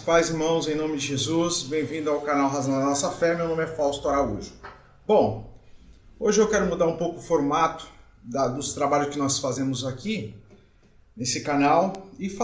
paz, irmãos, em nome de Jesus. Bem-vindo ao canal Razão da Nossa Fé. Meu nome é Fausto Araújo. Bom, hoje eu quero mudar um pouco o formato dos trabalhos que nós fazemos aqui nesse canal e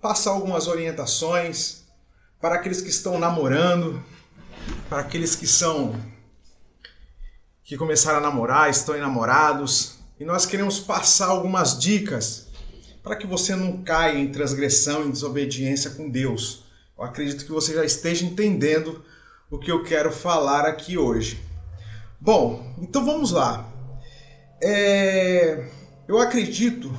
passar algumas orientações para aqueles que estão namorando, para aqueles que começaram a namorar, estão enamorados, e nós queremos passar algumas dicas para que você não caia em transgressão, em desobediência com Deus. Eu acredito que você já esteja entendendo o que eu quero falar aqui hoje. Bom, então vamos lá. Eu acredito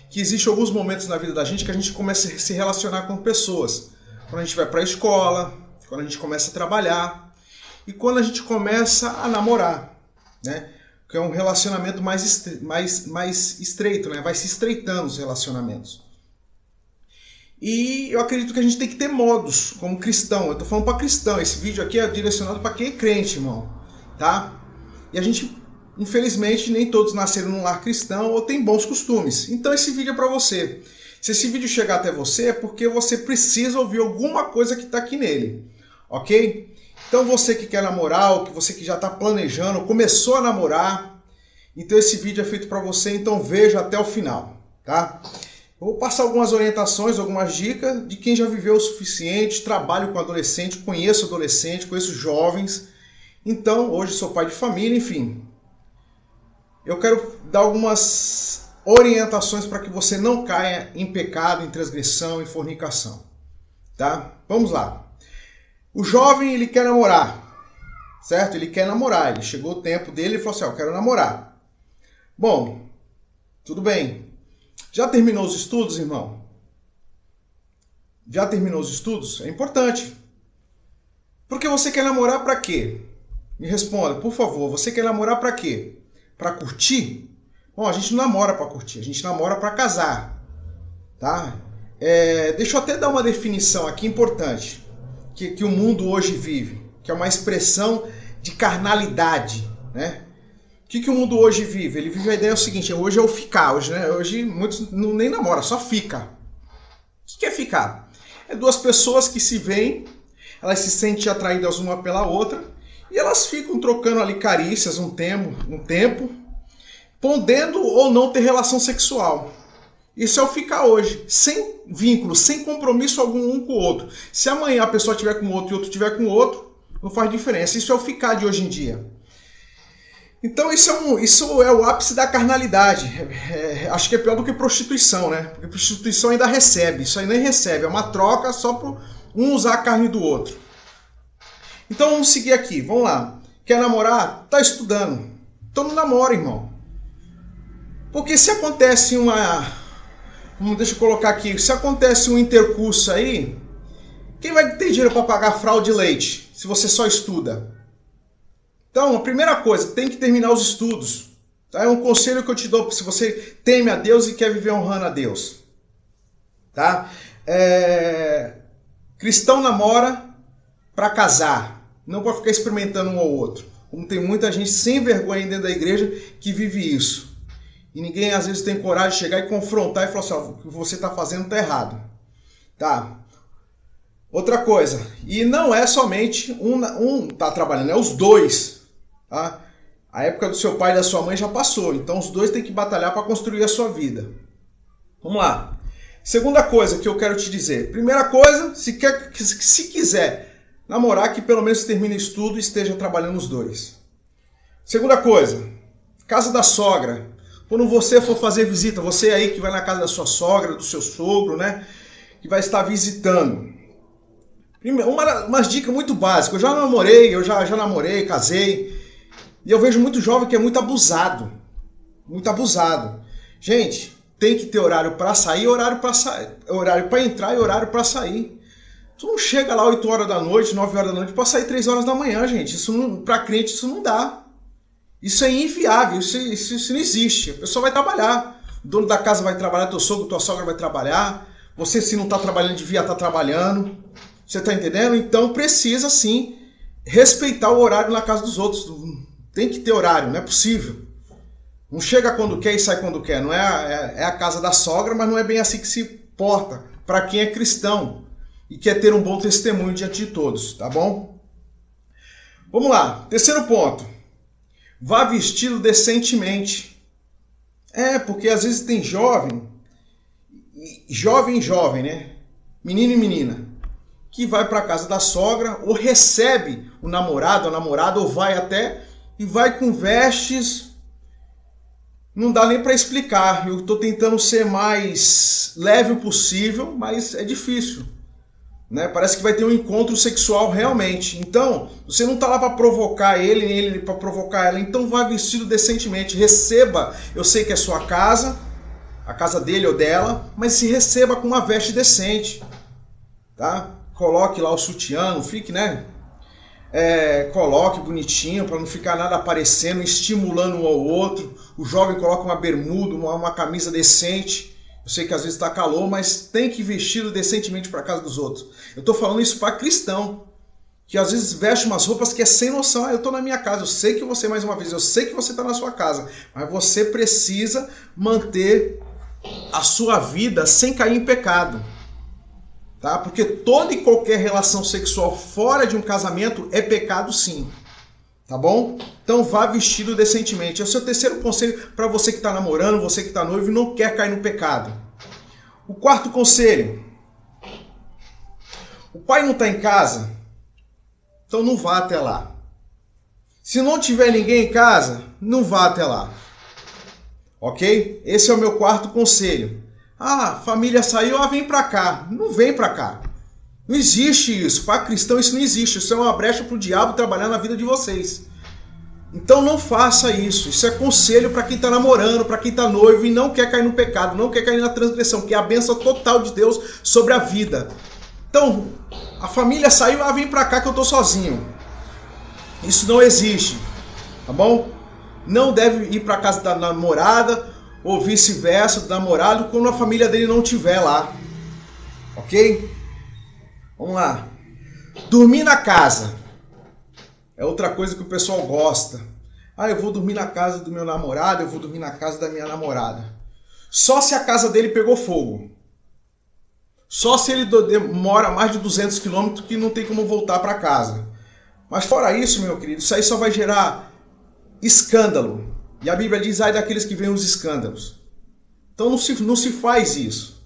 que existem alguns momentos na vida da gente que a gente começa a se relacionar com pessoas. Quando a gente vai para a escola, quando a gente começa a trabalhar e quando a gente começa a namorar, né? Que é um relacionamento mais estreito, né? Vai se estreitando os relacionamentos. E eu acredito que a gente tem que ter modos como cristão. Eu estou falando para cristão. Esse vídeo aqui é direcionado para quem é crente, irmão. Tá? E a gente, infelizmente, nem todos nasceram num lar cristão ou têm bons costumes. Então esse vídeo é para você. Se esse vídeo chegar até você, é porque você precisa ouvir alguma coisa que está aqui nele. Ok? Então você que quer namorar, ou que você que já está planejando, ou começou a namorar, então esse vídeo é feito para você, então veja até o final, tá? Eu vou passar algumas orientações, algumas dicas de quem já viveu o suficiente, trabalho com adolescente, conheço jovens, então hoje sou pai de família, enfim. Eu quero dar algumas orientações para que você não caia em pecado, em transgressão, em fornicação, tá? Vamos lá. O jovem, ele quer namorar, certo? Ele quer namorar, ele chegou o tempo dele e falou assim, eu quero namorar. Bom, tudo bem. Já terminou os estudos, irmão? Já terminou os estudos? É importante. Porque você quer namorar para quê? Me responda, por favor, você quer namorar para quê? Para curtir? Bom, a gente não namora para curtir, a gente namora para casar, tá? Deixa eu até dar uma definição aqui importante. Que o mundo hoje vive, que é uma expressão de carnalidade, né? O que o mundo hoje vive? Ele vive a ideia seguinte, hoje é o ficar, hoje muitos nem namoram, só fica. O que é ficar? É duas pessoas que se veem, elas se sentem atraídas uma pela outra, e elas ficam trocando ali carícias um tempo, podendo ou não ter relação sexual. Isso é o ficar hoje, sem vínculo, sem compromisso algum um com o outro. Se amanhã a pessoa estiver com o outro e o outro estiver com o outro, não faz diferença. Isso é o ficar de hoje em dia. Então isso é o ápice da carnalidade. Acho que é pior do que prostituição, né? Porque prostituição ainda recebe, isso aí nem recebe. É uma troca só para um usar a carne do outro. Então vamos seguir aqui, vamos lá. Quer namorar? Tá estudando. Então não namora, irmão. Porque se acontece deixa eu colocar aqui. Se acontece um intercurso aí, quem vai ter dinheiro para pagar fralde de leite se você só estuda? Então, a primeira coisa, tem que terminar os estudos. Tá? É um conselho que eu te dou se você teme a Deus e quer viver honrando a Deus. Tá? Cristão namora para casar, não para ficar experimentando um ao outro. Como tem muita gente sem vergonha dentro da igreja que vive isso. E ninguém às vezes tem coragem de chegar e confrontar e falar assim, ó, o que você está fazendo está errado. Tá? Outra coisa, e não é somente um tá trabalhando, é os dois. Tá? A época do seu pai e da sua mãe já passou, então os dois têm que batalhar para construir a sua vida. Vamos lá. Segunda coisa que eu quero te dizer. Primeira coisa, se quiser namorar, que pelo menos termine estudo e esteja trabalhando os dois. Segunda coisa, casa da sogra. Quando você for fazer visita, você aí que vai na casa da sua sogra, do seu sogro, né? Que vai estar visitando. Uma dica muito básica. Eu já namorei, casei. E eu vejo muito jovem que é muito abusado. Muito abusado. Gente, tem que ter horário para sair, horário para entrar e horário para sair. Tu não chega lá 8 horas da noite, 9 horas da noite para sair 3 horas da manhã, gente. Para crente isso não dá. Isso é inviável, isso não existe. A pessoa vai trabalhar. O dono da casa vai trabalhar, teu sogro, tua sogra vai trabalhar. Você, se não está trabalhando, devia estar trabalhando. Você está entendendo? Então precisa, sim, respeitar o horário na casa dos outros. Tem que ter horário, não é possível. Não chega quando quer e sai quando quer. Não é a casa da sogra, mas não é bem assim que se porta para quem é cristão. e quer ter um bom testemunho diante de todos, tá bom? Vamos lá, terceiro ponto. Vá vestido decentemente. Porque às vezes tem jovem, né? Menino e menina, que vai para casa da sogra ou recebe o namorado, a namorada, ou vai até e vai com vestes. Não dá nem para explicar. Eu estou tentando ser mais leve possível, mas é difícil. Né? Parece que vai ter um encontro sexual realmente. Então, você não está lá para provocar ele para provocar ela. Então, vá vestido decentemente. Receba, eu sei que é sua casa, a casa dele ou dela, mas se receba com uma veste decente. Tá? Coloque lá o sutiã, não fique, né? Coloque bonitinho para não ficar nada aparecendo, estimulando um ao outro. O jovem coloca uma bermuda, uma camisa decente. Eu sei que às vezes está calor, mas tem que vestir decentemente para casa dos outros. Eu estou falando isso para cristão, que às vezes veste umas roupas que é sem noção. Eu estou na minha casa, eu sei que você, mais uma vez, eu sei que você está na sua casa, mas você precisa manter a sua vida sem cair em pecado. Tá? Porque toda e qualquer relação sexual fora de um casamento é pecado sim. Tá bom? Então vá vestido decentemente. Esse é o terceiro conselho para você que está namorando, você que está noivo e não quer cair no pecado. O quarto conselho. O pai não está em casa, então não vá até lá. Se não tiver ninguém em casa, não vá até lá. Ok? Esse é o meu quarto conselho. Família saiu, vem para cá. Não vem para cá. Não existe isso. Para cristão isso não existe. Isso é uma brecha para o diabo trabalhar na vida de vocês. Então não faça isso. Isso é conselho para quem está namorando, para quem está noivo e não quer cair no pecado, não quer cair na transgressão, que é a bênção total de Deus sobre a vida. Então, a família saiu, vem para cá que eu estou sozinho. Isso não existe. Tá bom? Não deve ir para casa da namorada ou vice-versa, do namorado, quando a família dele não estiver lá. Ok? Vamos lá. Dormir na casa. É outra coisa que o pessoal gosta. Eu vou dormir na casa do meu namorado, eu vou dormir na casa da minha namorada. Só se a casa dele pegou fogo. Só se ele demora mais de 200 quilômetros que não tem como voltar para casa. Mas fora isso, meu querido, isso aí só vai gerar escândalo. E a Bíblia diz, ai daqueles que veem os escândalos. Então não se faz isso.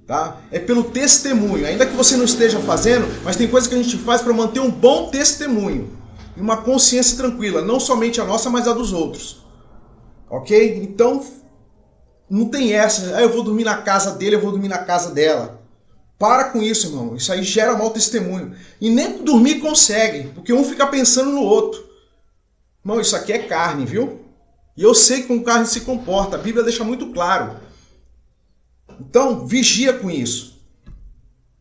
Tá? É pelo testemunho, ainda que você não esteja fazendo, mas tem coisas que a gente faz para manter um bom testemunho e uma consciência tranquila, não somente a nossa, mas a dos outros. Ok? Então, não tem essa, eu vou dormir na casa dele, eu vou dormir na casa dela. Para com isso, irmão, isso aí gera mau testemunho. E nem dormir consegue, porque um fica pensando no outro. Irmão, isso aqui é carne, viu? E eu sei que com carne se comporta, a Bíblia deixa muito claro. Então, vigia com isso.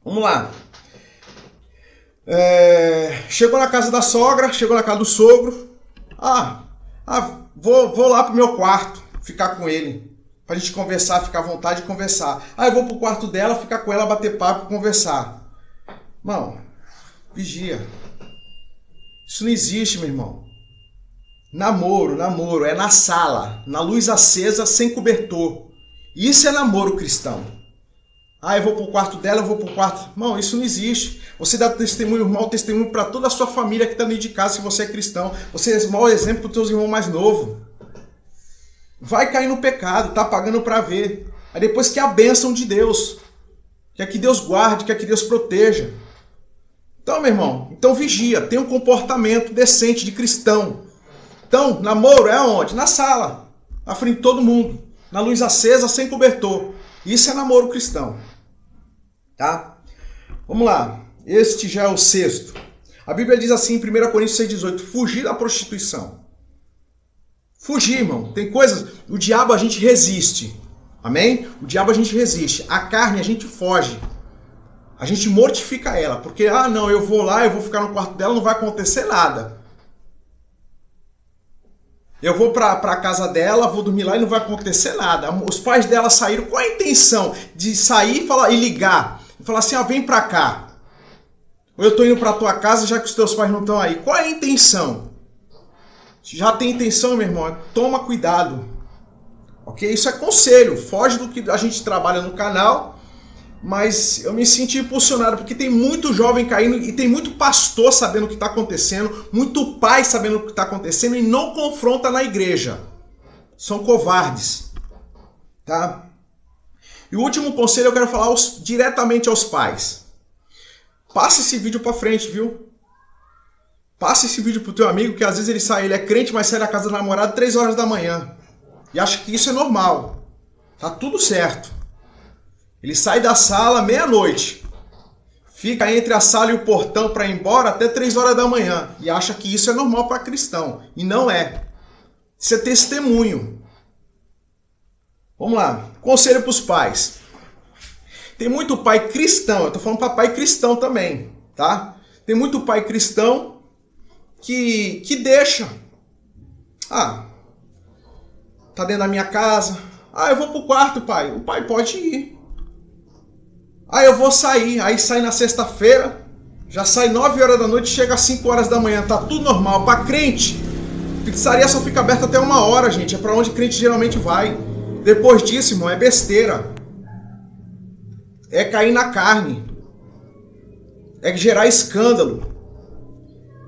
Vamos lá. Chegou na casa da sogra, chegou na casa do sogro. Vou lá pro meu quarto, ficar com ele. Pra gente conversar, ficar à vontade de conversar. Eu vou pro quarto dela, ficar com ela, bater papo, conversar. Irmão, vigia. Isso não existe, meu irmão. Namoro, é na sala, na luz acesa, sem cobertor. Isso é namoro cristão. Eu vou pro quarto dela, eu vou pro quarto... Não, isso não existe. Você dá testemunho, mau testemunho para toda a sua família que está dentro de casa se você é cristão. Você é mau exemplo para os teus irmãos mais novos. Vai cair no pecado, tá pagando para ver. Aí depois que a bênção de Deus. Quer que Deus guarde, quer que Deus proteja. Então, meu irmão, vigia. Tenha um comportamento decente de cristão. Então, namoro é aonde? Na sala. Na frente de todo mundo. Na luz acesa, sem cobertor. Isso é namoro cristão. Tá? Vamos lá. Este já é o sexto. A Bíblia diz assim em 1 Coríntios 6,18. Fugir da prostituição. Fugir, irmão. Tem coisas... O diabo a gente resiste. Amém? O diabo a gente resiste. A carne a gente foge. A gente mortifica ela. Porque, não, eu vou lá, eu vou ficar no quarto dela, não vai acontecer nada. Eu vou para a casa dela, vou dormir lá e não vai acontecer nada. Os pais dela saíram. Qual a intenção de sair e ligar? E falar assim, vem para cá. Ou eu estou indo para a tua casa já que os teus pais não estão aí. Qual é a intenção? Se já tem intenção, meu irmão, toma cuidado. Ok? Isso é conselho. Foge do que a gente trabalha no canal. mas eu me senti impulsionado, porque tem muito jovem caindo e tem muito pastor sabendo o que está acontecendo, muito pai sabendo o que está acontecendo e não confronta na igreja. São covardes, tá? E o último conselho eu quero falar diretamente aos pais. Passa esse vídeo para frente, viu? Passa esse vídeo pro teu amigo, que às vezes ele é crente, mas sai da casa do namorado 3 horas da manhã. E acha que isso é normal. Tá tudo certo. Ele sai da sala meia-noite. Fica entre a sala e o portão para ir embora até 3 horas da manhã. E acha que isso é normal para cristão. E não é. Isso é testemunho. Vamos lá. Conselho para os pais. Tem muito pai cristão. Eu tô falando para pai cristão também, tá? Tem muito pai cristão que deixa. Tá dentro da minha casa. Eu vou pro quarto, pai. O pai pode ir. Eu vou sair. Aí sai na sexta-feira, já sai 9 horas da noite, chega às 5 horas da manhã. Tá tudo normal. Pra crente, pizzaria só fica aberta até 1 hora, gente. É pra onde crente geralmente vai. Depois disso, irmão, é besteira. É cair na carne. É gerar escândalo.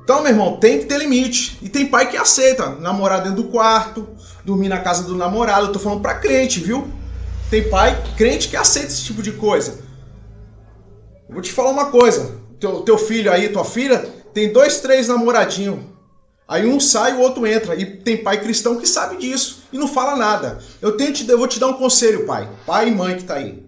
Então, meu irmão, tem que ter limite. E tem pai que aceita namorar dentro do quarto, dormir na casa do namorado. Eu tô falando pra crente, viu? Tem pai crente que aceita esse tipo de coisa. Eu vou te falar uma coisa. Teu filho aí, tua filha, tem 2, 3 namoradinhos. Aí um sai, o outro entra. E tem pai cristão que sabe disso e não fala nada. Eu vou te dar um conselho, pai. Pai e mãe que tá aí.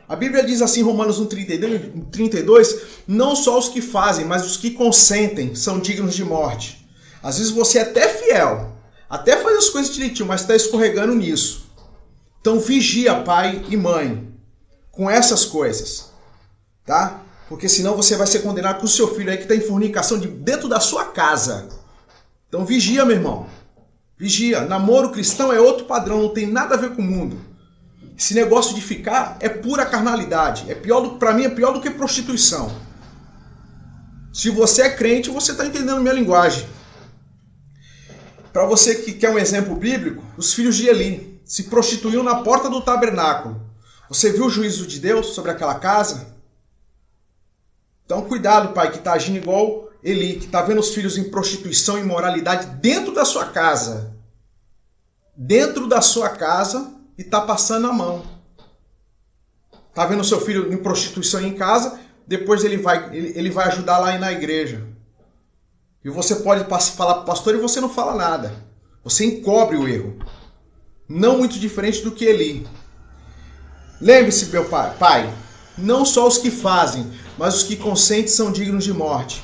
A Bíblia diz assim, Romanos 1,32, não só os que fazem, mas os que consentem são dignos de morte. Às vezes você é até fiel, até faz as coisas direitinho, mas está escorregando nisso. Então vigia, pai e mãe, com essas coisas, tá? Porque senão você vai ser condenado com o seu filho aí que está em fornicação dentro da sua casa. Então vigia, meu irmão. Vigia. Namoro cristão é outro padrão, não tem nada a ver com o mundo. Esse negócio de ficar é pura carnalidade. Para mim é pior do que prostituição. Se você é crente, você está entendendo minha linguagem. Para você que quer um exemplo bíblico, os filhos de Eli se prostituíam na porta do tabernáculo. Você viu o juízo de Deus sobre aquela casa? Então cuidado, pai, que está agindo igual Eli, que está vendo os filhos em prostituição e imoralidade dentro da sua casa. Dentro da sua casa. E tá passando a mão. Tá vendo seu filho em prostituição em casa, depois ele vai ajudar lá na igreja. E você pode falar pro pastor e você não fala nada. Você encobre o erro. Não muito diferente do que Eli. Lembre-se, meu pai, não só os que fazem, mas os que consentem são dignos de morte.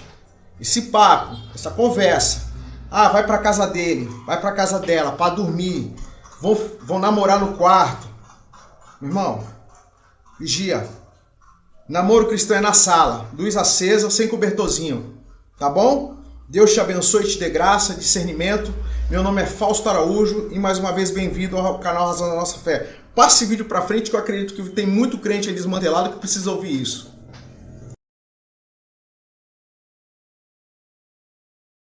Esse papo, essa conversa. Vai pra casa dele, vai pra casa dela, para dormir. Vão namorar no quarto. Meu irmão, vigia. Namoro cristão é na sala, luz acesa, sem cobertorzinho. Tá bom? Deus te abençoe e te dê graça, discernimento. Meu nome é Fausto Araújo e mais uma vez bem-vindo ao canal Razão da Nossa Fé. Passe esse vídeo pra frente que eu acredito que tem muito crente aí desmantelado que precisa ouvir isso.